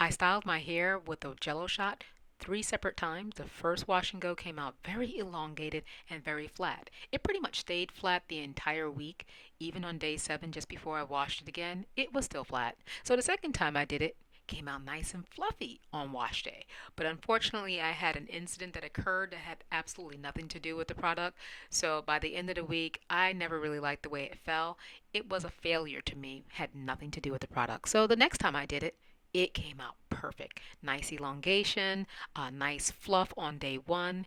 I styled my hair with a Jello Shot 3 separate times. The first wash and go came out very elongated and very flat. It pretty much stayed flat the entire week. Even on day 7, just before I washed it again, it was still flat. So the second time I did it, came out nice and fluffy on wash day. But unfortunately, I had an incident that occurred that had absolutely nothing to do with the product. So by the end of the week, I never really liked the way it fell. It was a failure to me, had nothing to do with the product. So the next time I did it, it came out perfect. Nice elongation, a nice fluff on day 1.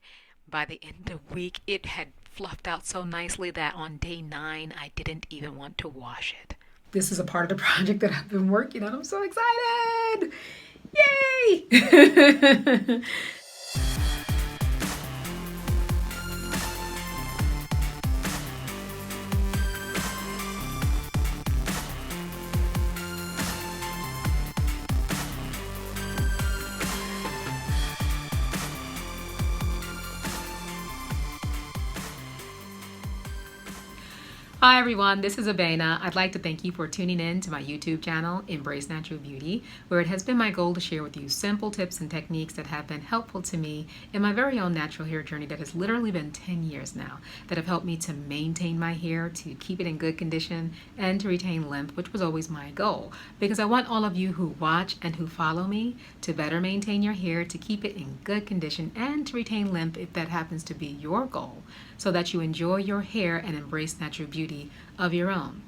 By the end of the week, it had fluffed out so nicely that on day 9, I didn't even want to wash it. This is a part of the project that I've been working on. I'm so excited! Yay! Hi everyone, this is Abena. I'd like to thank you for tuning in to my YouTube channel, Embrace Natural Beauty, where it has been my goal to share with you simple tips and techniques that have been helpful to me in my very own natural hair journey that has literally been 10 years now, that have helped me to maintain my hair, to keep it in good condition, and to retain length, which was always my goal. Because I want all of you who watch and who follow me to better maintain your hair, to keep it in good condition, and to retain length if that happens to be your goal, so that you enjoy your hair and embrace natural beauty of your own.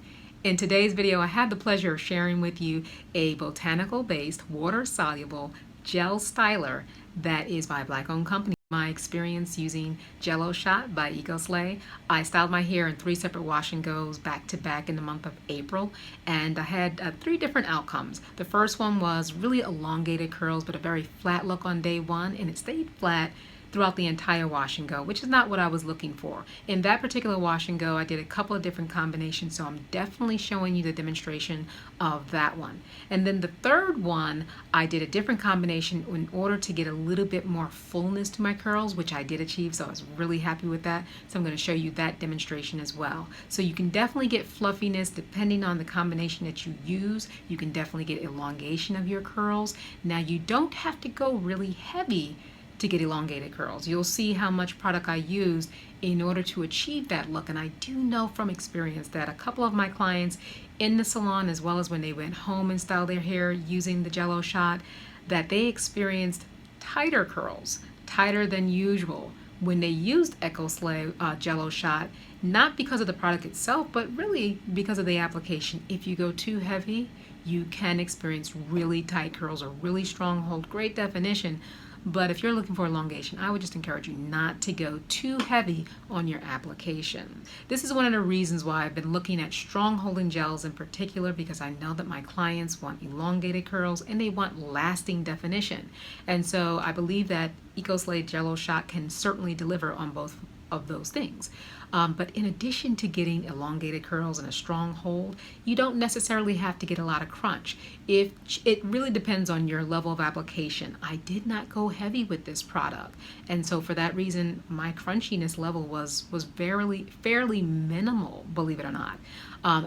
In today's video, I had the pleasure of sharing with you a botanical-based, water-soluble gel styler that is by a Black-owned company. My experience using Jello Shot by Ecoslay. I styled my hair in 3 separate wash and goes back to back in the month of April, and I had 3 different outcomes. The first one was really elongated curls, but a very flat look on day 1, and it stayed flat throughout the entire wash and go, which is not what I was looking for. In that particular wash and go, I did a couple of different combinations, so I'm definitely showing you the demonstration of that one. And then the third one, I did a different combination in order to get a little bit more fullness to my curls, which I did achieve, so I was really happy with that. So I'm going to show you that demonstration as well. So you can definitely get fluffiness depending on the combination that you use. You can definitely get elongation of your curls. Now you don't have to go really heavy to get elongated curls. You'll see how much product I used in order to achieve that look, and I do know from experience that a couple of my clients in the salon, as well as when they went home and styled their hair using the Jello Shot, that they experienced tighter curls, tighter than usual, when they used Ecoslay Jello Shot, not because of the product itself, but really because of the application. If you go too heavy, you can experience really tight curls or really strong hold, great definition. But if you're looking for elongation, I would just encourage you not to go too heavy on your application. This is one of the reasons why I've been looking at strong holding gels in particular, because I know that my clients want elongated curls and they want lasting definition. And so I believe that Ecoslay Jello Shot can certainly deliver on both of those things. But in addition to getting elongated curls and a strong hold, you don't necessarily have to get a lot of crunch. If it really depends on your level of application. I did not go heavy with this product, and so for that reason, my crunchiness level was fairly minimal, believe it or not.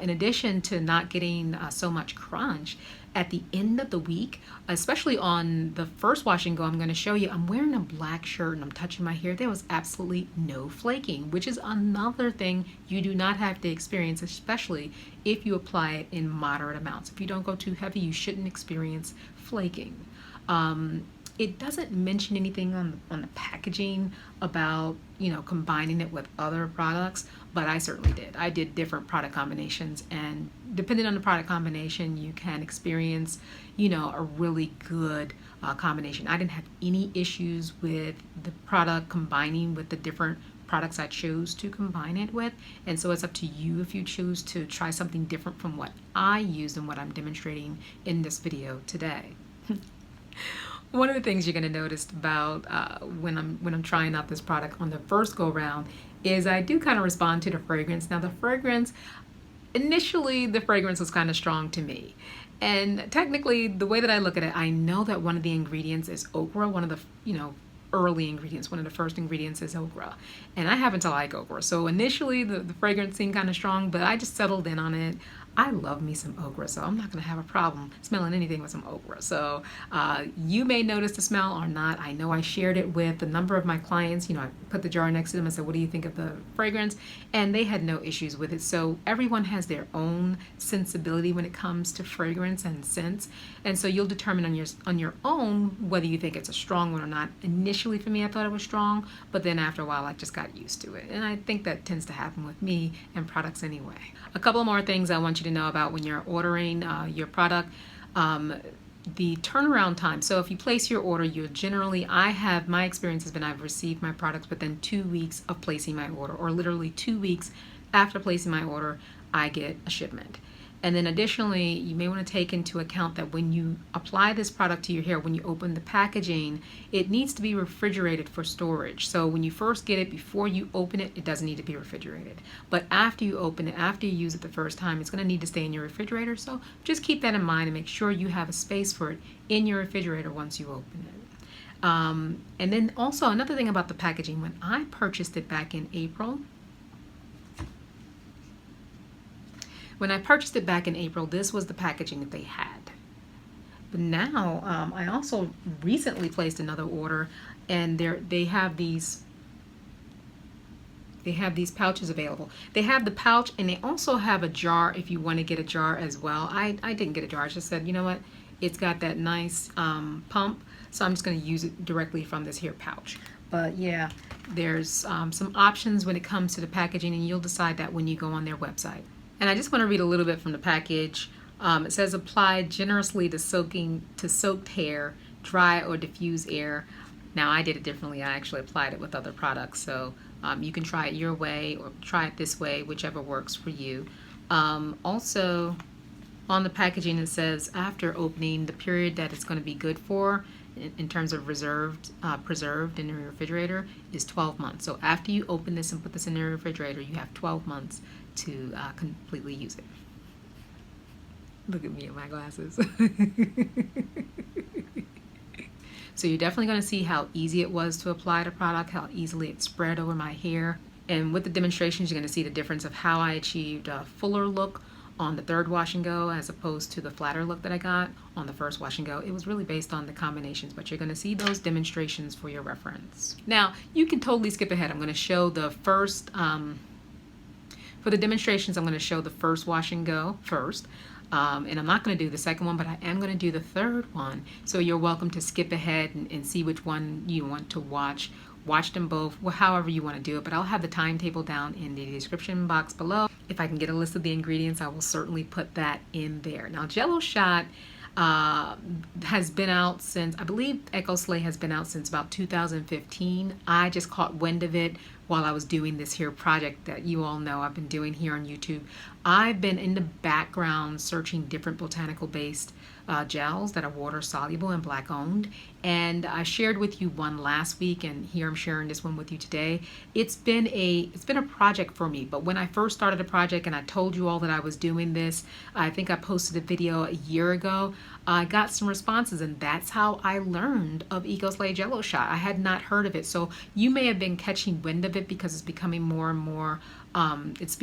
In addition to not getting so much crunch, at the end of the week, especially on the first wash and go, I'm going to show you, I'm wearing a black shirt and I'm touching my hair. There was absolutely no flaking, which is another thing you do not have to experience, especially if you apply it in moderate amounts. If you don't go too heavy, you shouldn't experience flaking. It doesn't mention anything on the packaging about, combining it with other products, but I certainly did. I did different product combinations, and depending on the product combination, you can experience, a really good combination. I didn't have any issues with the product combining with the different products I chose to combine it with, and so it's up to you if you choose to try something different from what I used and what I'm demonstrating in this video today. One of the things you're going to notice about when I'm trying out this product on the first go round is I do kind of respond to the fragrance. Now the fragrance, initially the fragrance was kind of strong to me. And technically the way that I look at it, I know that one of the ingredients is okra, one of the, early ingredients. One of the first ingredients is okra, and I happen to like okra. So initially the fragrance seemed kind of strong, but I just settled in on it. I love me some okra, so I'm not going to have a problem smelling anything with some okra. So you may notice the smell or not. I know I shared it with a number of my clients. I put the jar next to them and said, what do you think of the fragrance? And they had no issues with it. So everyone has their own sensibility when it comes to fragrance and scents. And so you'll determine on your own whether you think it's a strong one or not. Initially for me, I thought it was strong, but then after a while, I just got used to it. And I think that tends to happen with me and products anyway. A couple more things I want you to know about when you're ordering your product. The turnaround time. So if you place your order, my experience has been I've received my products within 2 weeks of placing my order, or literally 2 weeks after placing my order, I get a shipment. And then additionally, you may want to take into account that when you apply this product to your hair, when you open the packaging, it needs to be refrigerated for storage. So when you first get it, before you open it, it doesn't need to be refrigerated. But after you open it, after you use it the first time, it's going to need to stay in your refrigerator. So just keep that in mind and make sure you have a space for it in your refrigerator once you open it. And then also another thing about the packaging, when I purchased it back in April, this was the packaging that they had. But now, I also recently placed another order, and they have these pouches available. They have the pouch, and they also have a jar if you want to get a jar as well. I didn't get a jar. I just said, you know what? It's got that nice pump, so I'm just going to use it directly from this here pouch. But yeah, there's some options when it comes to the packaging, and you'll decide that when you go on their website. And I just want to read a little bit from the package. It says, apply generously to soaked hair, dry or diffuse air. Now I did it differently. I actually applied it with other products. So you can try it your way or try it this way, whichever works for you. Also on the packaging it says after opening, the period that it's going to be good for in terms of preserved in your refrigerator is 12 months. So after you open this and put this in your refrigerator, you have 12 months to completely use it. Look at me and my glasses. So you're definitely going to see how easy it was to apply the product, how easily it spread over my hair. And with the demonstrations, you're going to see the difference of how I achieved a fuller look on the third wash and go as opposed to the flatter look that I got on the first wash and go. It was really based on the combinations, but you're going to see those demonstrations for your reference. Now, you can totally skip ahead. I'm going to show the first, for the demonstrations, I'm going to show the first wash and go first. And I'm not going to do the second one, but I am going to do the third one. So you're welcome to skip ahead and see which one you want to watch. Watch them both, however you want to do it, but I'll have the timetable down in the description box below. If I can get a list of the ingredients, I will certainly put that in there. Now, Jello Shot has been out since, I believe Ecoslay has been out since about 2015. I just caught wind of it while I was doing this here project that you all know I've been doing here on YouTube. I've been in the background searching different botanical based gels that are water soluble and black owned, and I shared with you one last week, and here I'm sharing this one with you today. It's been a project for me, but when I first started a project and I told you all that I was doing this, I think I posted a video a year ago, I got some responses, and that's how I learned of Ecoslay Jello Shot. I had not heard of it, so you may have been catching wind of it because it's becoming more and more it's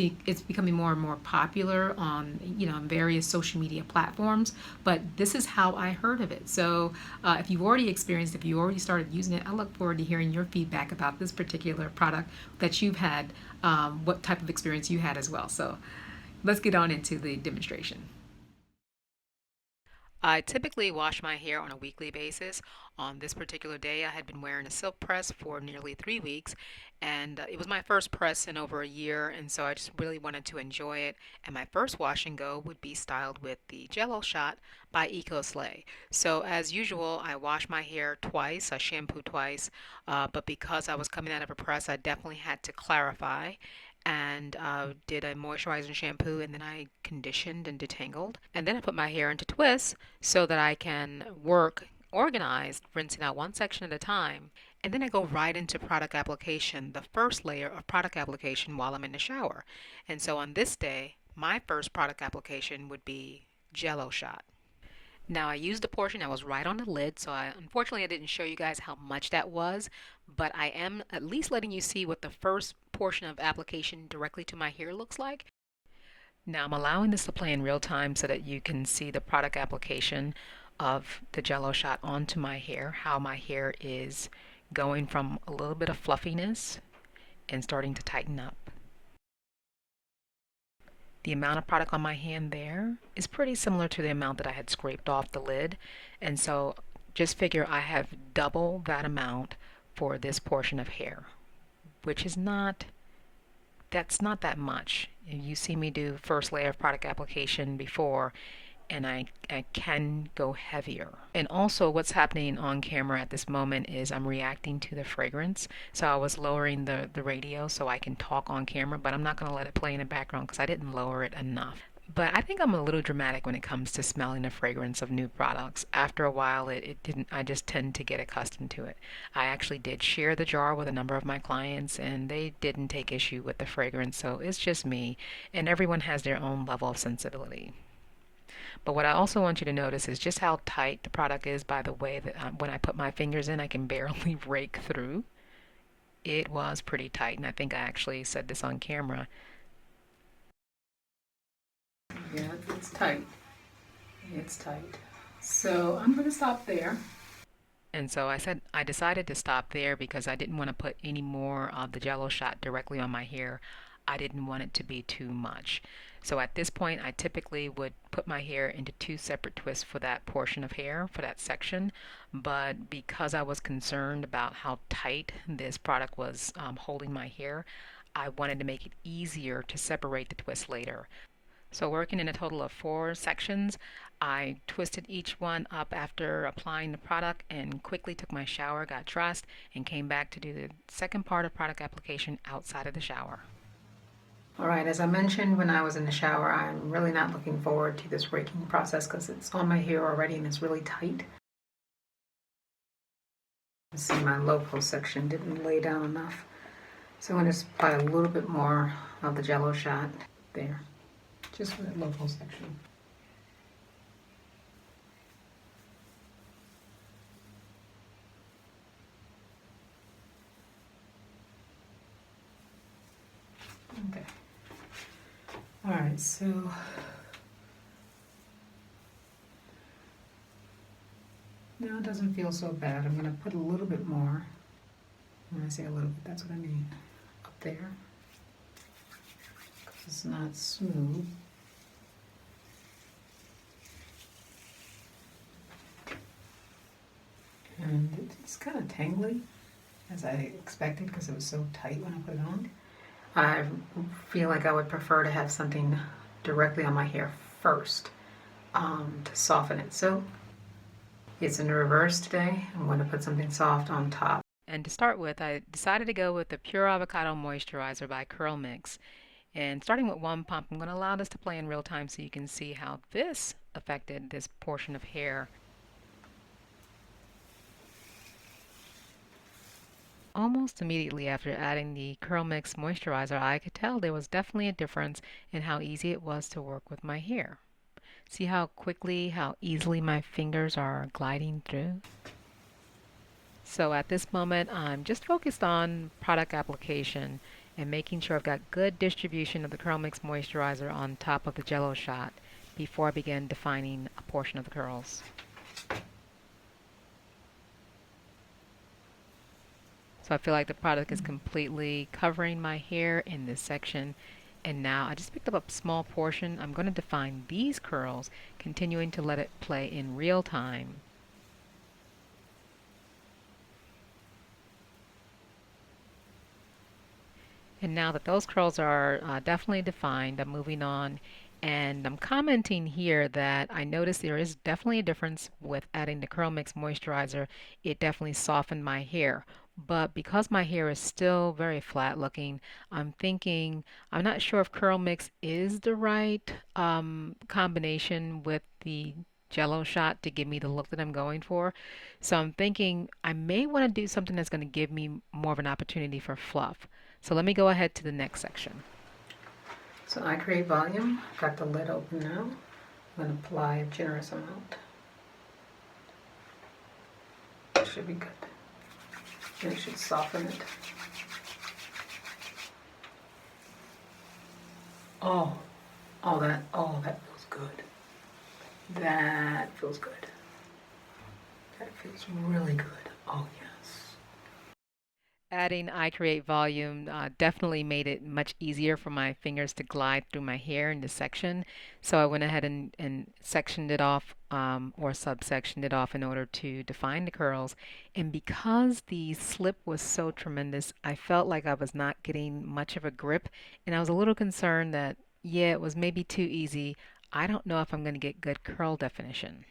becoming more and more popular on on various social media platforms, but this is how I heard of it. So if you've already experienced, if you already started using it, I look forward to hearing your feedback about this particular product that you've had, what type of experience you had as well. So let's get on into the demonstration. I typically wash my hair on a weekly basis. On this particular day, I had been wearing a silk press for nearly 3 weeks, and it was my first press in over a year, and so I just really wanted to enjoy it. And my first wash and go would be styled with the Jello Shot by Ecoslay. So as usual, I wash my hair twice, I shampoo twice, but because I was coming out of a press, I definitely had to clarify and did a moisturizing shampoo, and then I conditioned and detangled, and then I put my hair into twists so that I can work organized, rinsing out one section at a time, and then I go right into product application, the first layer of product application while I'm in the shower. And so on this day, my first product application would be Jello Shot. Now I used a portion that was right on the lid, so unfortunately I didn't show you guys how much that was, but I am at least letting you see what the first portion of application directly to my hair looks like. Now I'm allowing this to play in real time so that you can see the product application of the Jello Shot onto my hair, how my hair is going from a little bit of fluffiness and starting to tighten up. The amount of product on my hand there is pretty similar to the amount that I had scraped off the lid, and so just figure I have double that amount for this portion of hair, which is not that's not that much. You see me do first layer of product application before, and I can go heavier. And also what's happening on camera at this moment is I'm reacting to the fragrance. So I was lowering the radio so I can talk on camera, but I'm not going to let it play in the background because I didn't lower it enough. But I think I'm a little dramatic when it comes to smelling the fragrance of new products. After a while, it didn't. I just tend to get accustomed to it. I actually did share the jar with a number of my clients, and they didn't take issue with the fragrance. So it's just me, and everyone has their own level of sensibility. But what I also want you to notice is just how tight the product is by the way that when I put my fingers in, I can barely rake through. It was pretty tight, and I think I actually said this on camera. Yeah, it's tight. It's tight. So I'm going to stop there. And so I decided to stop there because I didn't want to put any more of the Jello Shot directly on my hair. I didn't want it to be too much. So at this point, I typically would put my hair into two separate twists for that portion of hair, for that section. But because I was concerned about how tight this product was holding my hair, I wanted to make it easier to separate the twists later. So working in a total of 4 sections, I twisted each one up after applying the product and quickly took my shower, got dressed, and came back to do the second part of product application outside of the shower. Alright, as I mentioned when I was in the shower, I'm really not looking forward to this raking process because it's on my hair already and it's really tight. See, my local section didn't lay down enough. So I'm going to apply a little bit more of the Jello Shot there, just for that local section. Okay. Alright, so now it doesn't feel so bad. I'm going to put a little bit more. When I say a little bit, that's what I mean. Up there. Because it's not smooth. And it's kind of tangly, as I expected, because it was so tight when I put it on. I feel like I would prefer to have something directly on my hair first to soften it. So it's in reverse today. I'm going to put something soft on top. And to start with, I decided to go with the Pure Avocado Moisturizer by Curl Mix. And starting with one pump, I'm going to allow this to play in real time so you can see how this affected this portion of hair. Almost immediately after adding the Curl Mix moisturizer, I could tell there was definitely a difference in how easy it was to work with my hair. See how quickly, how easily my fingers are gliding through? So at this moment, I'm just focused on product application and making sure I've got good distribution of the Curl Mix moisturizer on top of the Jello Shot before I begin defining a portion of the curls. So I feel like the product is completely covering my hair in this section. And now I just picked up a small portion. I'm going to define these curls, continuing to let it play in real time. And now that those curls are definitely defined, I'm moving on. And I'm commenting here that I noticed there is definitely a difference with adding the Curl Mix moisturizer. It definitely softened my hair. But because my hair is still very flat looking, I'm not sure if Curl Mix is the right combination with the Jello Shot to give me the look that I'm going for. So I'm thinking I may want to do something that's going to give me more of an opportunity for fluff. So let me go ahead to the next section. So I create volume. I've got the lid open now. I'm going to apply a generous amount. It should be good. And it should soften it. Oh, Oh, that feels good. That feels good. That feels really good. Oh, yes. Adding I Create Volume definitely made it much easier for my fingers to glide through my hair in this section. So I went ahead and sectioned it off or subsectioned it off in order to define the curls. And because the slip was so tremendous, I felt like I was not getting much of a grip. And I was a little concerned that, yeah, it was maybe too easy. I don't know if I'm going to get good curl definition.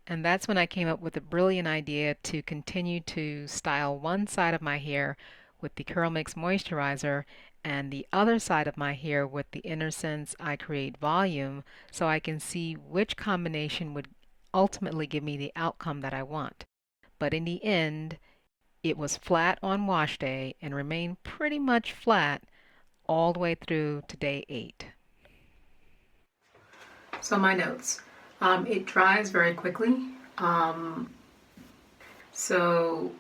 And that's when I came up with a brilliant idea to continue to style one side of my hair with the Curl Mix Moisturizer and the other side of my hair with the Innersense I Create Volume so I can see which combination would ultimately give me the outcome that I want. But in the end, it was flat on wash day and remained pretty much flat all the way through to day 8. So my notes. It dries very quickly. So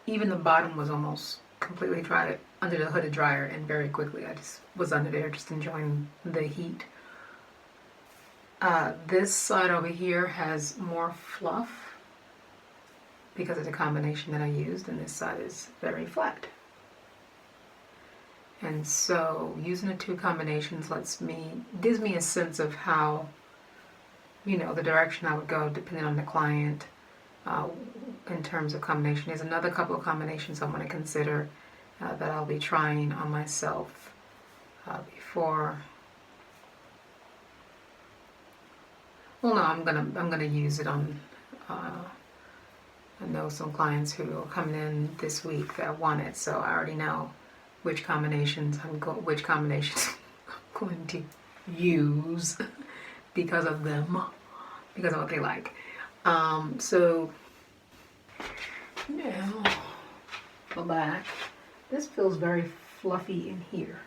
even the bottom was almost completely dried under the hooded dryer and very quickly. I just was under there just enjoying the heat. This side over here has more fluff because of the combination that I used, and this side is very flat. And so using the two combinations gives me a sense of how, the direction I would go depending on the client in terms of combination. There's another couple of combinations I want to consider that I'll be trying on myself before. Well, no, I'm gonna use it on. I know some clients who are coming in this week that want it, so I already know which combinations I'm going to use because of them, because of what they like. So now the back. This feels very fluffy in here.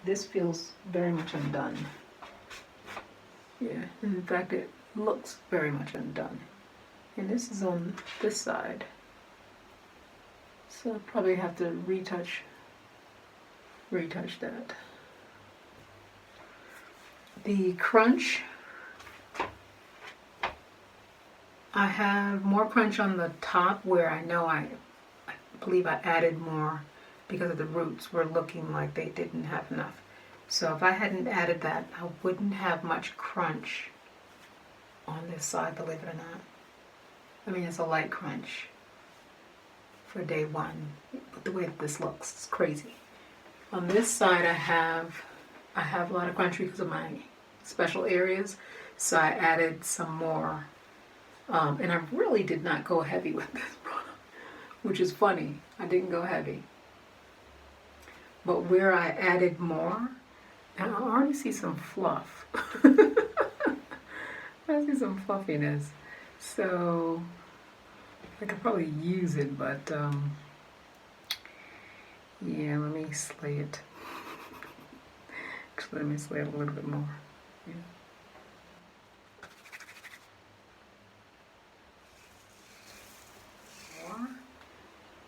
This feels very much undone. Yeah, in fact, it looks very much undone. And this is on this side. So I'll probably have to retouch that. The crunch, I have more crunch on the top where I know I believe I added more because of the roots were looking like they didn't have enough. So if I hadn't added that, I wouldn't have much crunch on this side, believe it or not. I mean, it's a light crunch for day 1, but the way that this looks, it's crazy. On this side, I have a lot of crunch because of my special areas, so I added some more. And I really did not go heavy with this product, which is funny. I didn't go heavy. But where I added more, and I already see some fluff. I see some fluffiness. So I could probably use it, but yeah, let me slay it. Actually, let me slay it a little bit more. Yeah.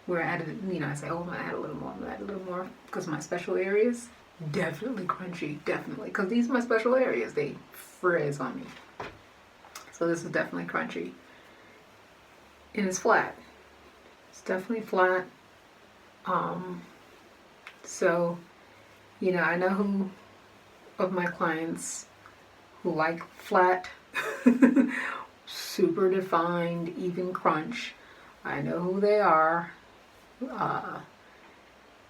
Where I added, I say, oh, I'm gonna add a little more, because my special areas, definitely crunchy, definitely, because these are my special areas, they frizz on me. So this is definitely crunchy. And it's flat. It's definitely flat. So, I know who of my clients who like flat, super defined, even crunch. I know who they are.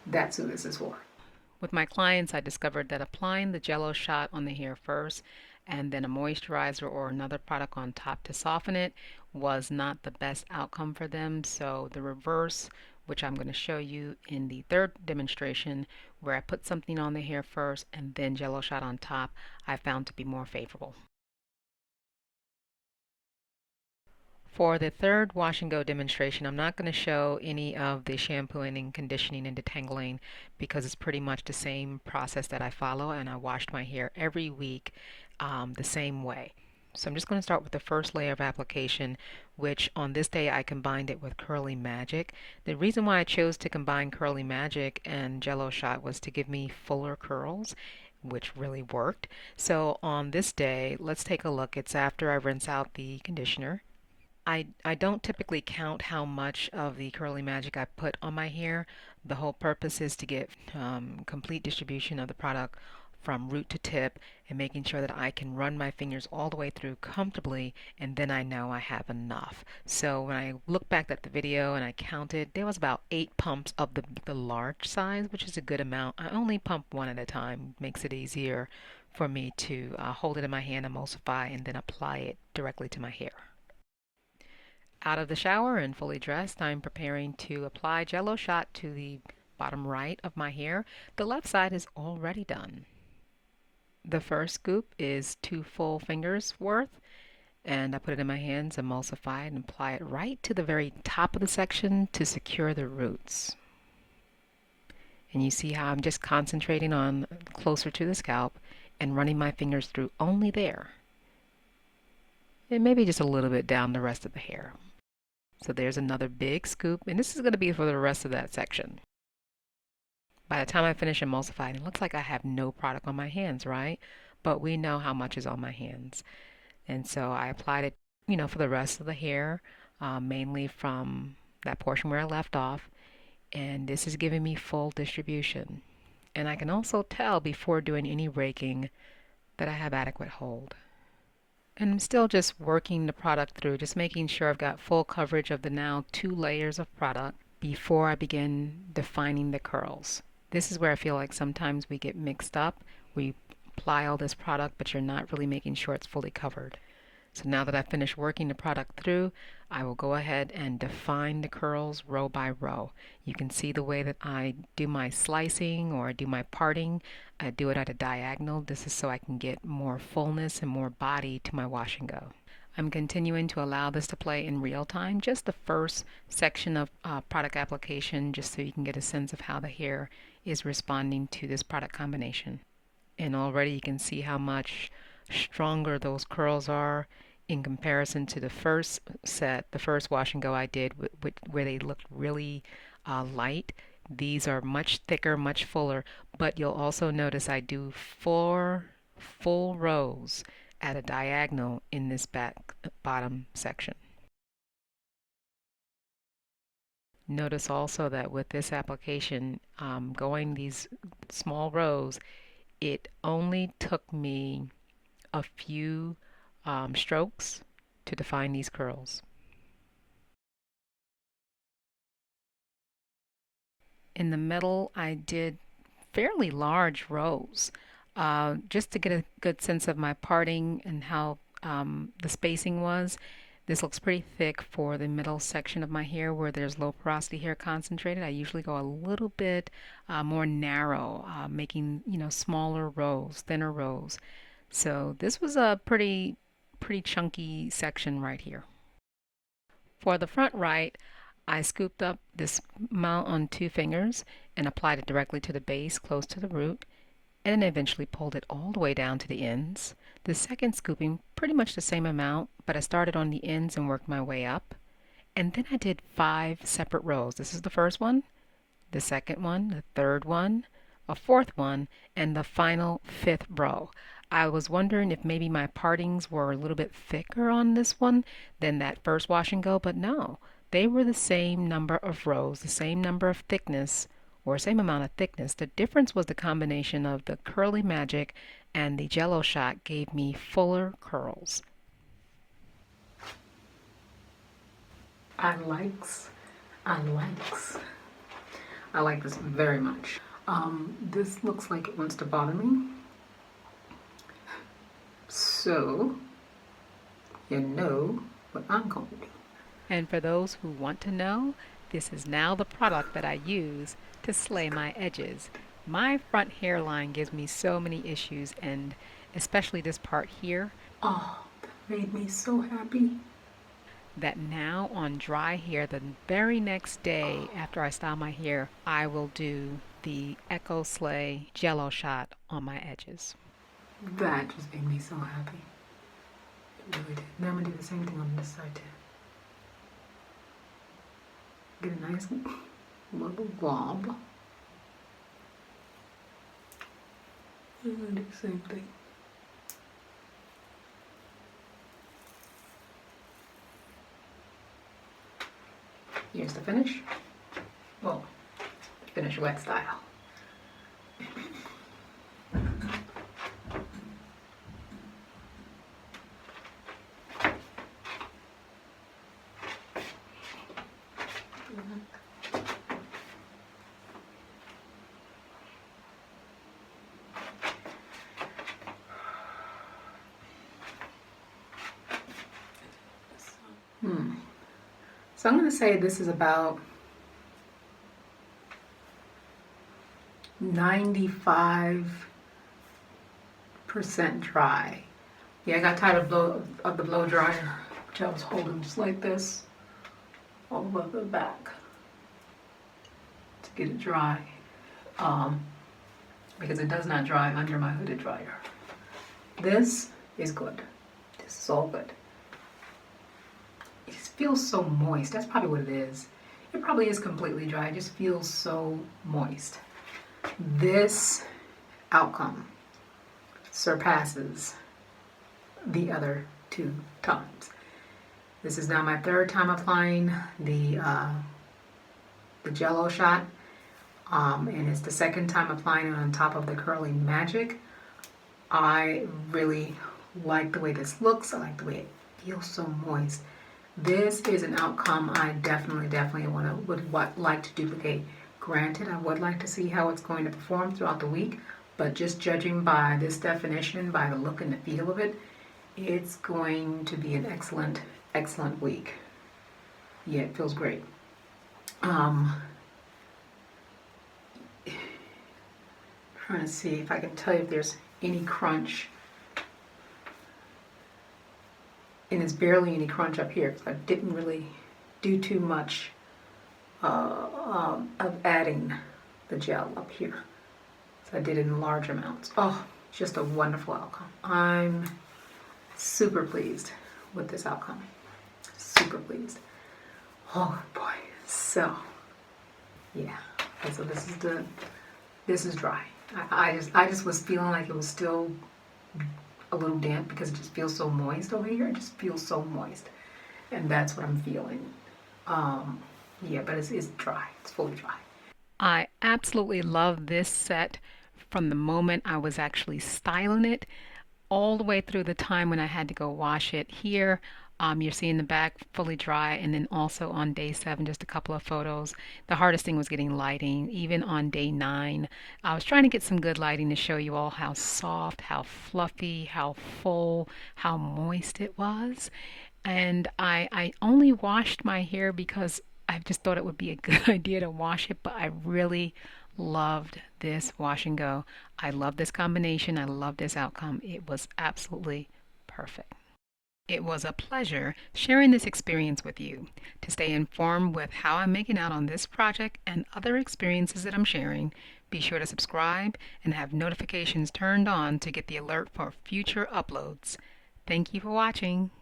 That's who this is for. With my clients, I discovered that applying the Jello Shot on the hair first and then a moisturizer or another product on top to soften it was not the best outcome for them. So the reverse, which I'm going to show you in the third demonstration, where I put something on the hair first and then Jello Shot on top, I found to be more favorable. For the third wash and go demonstration, I'm not going to show any of the shampooing and conditioning and detangling because it's pretty much the same process that I follow, and I washed my hair every week the same way. So I'm just going to start with the first layer of application, which on this day I combined it with Curly Magic. The reason why I chose to combine Curly Magic and Jello Shot was to give me fuller curls. which really worked. So on this day, let's take a look. It's after I rinse out the conditioner. I don't typically count how much of the Curly Magic I put on my hair. The whole purpose is to get complete distribution of the product from root to tip and making sure that I can run my fingers all the way through comfortably, and then I know I have enough. So when I look back at the video and I counted, there was about 8 pumps of the large size, which is a good amount. I only pump one at a time. Makes it easier for me to hold it in my hand, emulsify, and then apply it directly to my hair. Out of the shower and fully dressed, I'm preparing to apply Jello Shot to the bottom right of my hair. The left side is already done. The first scoop is 2 full fingers worth, and I put it in my hands, emulsify it, and apply it right to the very top of the section to secure the roots. And you see how I'm just concentrating on closer to the scalp and running my fingers through only there. And maybe just a little bit down the rest of the hair. So there's another big scoop, and this is going to be for the rest of that section. By the time I finish emulsifying, it looks like I have no product on my hands, right? But we know how much is on my hands. And so I applied it, for the rest of the hair, mainly from that portion where I left off. And this is giving me full distribution. And I can also tell before doing any raking that I have adequate hold. And I'm still just working the product through, just making sure I've got full coverage of the now 2 layers of product before I begin defining the curls. This is where I feel like sometimes we get mixed up. We apply all this product, but you're not really making sure it's fully covered. So now that I've finished working the product through, I will go ahead and define the curls row by row. You can see the way that I do my slicing or do my parting. I do it at a diagonal. This is so I can get more fullness and more body to my wash and go. I'm continuing to allow this to play in real time, just the first section of product application, just so you can get a sense of how the hair is responding to this product combination. And already you can see how much stronger those curls are in comparison to the first set, the first wash and go I did, where they looked really light. These are much thicker, much fuller, but you'll also notice I do 4 full rows at a diagonal in this bottom section. Notice also that with this application, going these small rows, it only took me a few strokes to define these curls. In the middle, I did fairly large rows just to get a good sense of my parting and how the spacing was. This looks pretty thick for the middle section of my hair where there's low porosity hair concentrated. I usually go a little bit more narrow, making smaller rows, thinner rows. So this was a pretty chunky section right here. For the front right, I scooped up this amount on 2 fingers and applied it directly to the base close to the root, and then eventually pulled it all the way down to the ends. The second scooping, pretty much the same amount, but I started on the ends and worked my way up. And then I did 5 separate rows. This is the first one, the second one, the third one, a fourth one, and the final 5th row. I was wondering if maybe my partings were a little bit thicker on this one than that first wash and go, but no. They were the same number of rows, the same number of thickness, or same amount of thickness. The difference was the combination of the Curly Magic and the Jello Shot gave me fuller curls. I like this very much. This looks like it wants to bother me. So, you know what I'm going to do. And for those who want to know, this is now the product that I use to slay my edges. My front hairline gives me so many issues, and especially this part here. Oh, that made me so happy. That now on dry hair, the very next day after I style my hair, I will do the Ecoslay Jello Shot on my edges. That just made me so happy. It really did. Now I'm going to do the same thing on this side too. Get a nice little blob. I'm gonna do the same thing. Here's the finish. Well, finish wet style. So I'm going to say this is about 95% dry. Yeah, I got tired of the blow dryer, which I was holding just like this all over the back to get it dry, because it does not dry under my hooded dryer. This is good. This is all good. It just feels so moist. That's probably what it is. It probably is completely dry. It just feels so moist. This outcome surpasses the other 2 times. This is now my 3rd time applying the Jello Shot, and it's the 2nd time applying it on top of the Curling Magic. I really like the way this looks. I like the way it feels so moist. This is an outcome I definitely would like to duplicate. Granted, I would like to see how it's going to perform throughout the week, but just judging by this definition, by the look and the feel of it, it's going to be an excellent, excellent week. Yeah, it feels great. Trying to see if I can tell you if there's any crunch. And there's barely any crunch up here because I didn't really do too much of adding the gel up here. So I did it in large amounts. Oh, just a wonderful outcome. I'm super pleased with this outcome. Super pleased. Oh boy. So yeah. Okay, so this is dry. I just was feeling like it was still a little damp because it just feels so moist over here. It just feels so moist, and that's what I'm feeling. Yeah, but it's dry. It's fully dry. I absolutely love this set from the moment I was actually styling it all the way through the time when I had to go wash it. Here, you're seeing the back fully dry, and then also on day 7, just a couple of photos. The hardest thing was getting lighting. Even on day 9, I was trying to get some good lighting to show you all how soft, how fluffy, how full, how moist it was. And I only washed my hair because I just thought it would be a good idea to wash it, but I really loved this wash and go. I love this combination. I love this outcome. It was absolutely perfect. It was a pleasure sharing this experience with you. To stay informed with how I'm making out on this project and other experiences that I'm sharing, be sure to subscribe and have notifications turned on to get the alert for future uploads. Thank you for watching.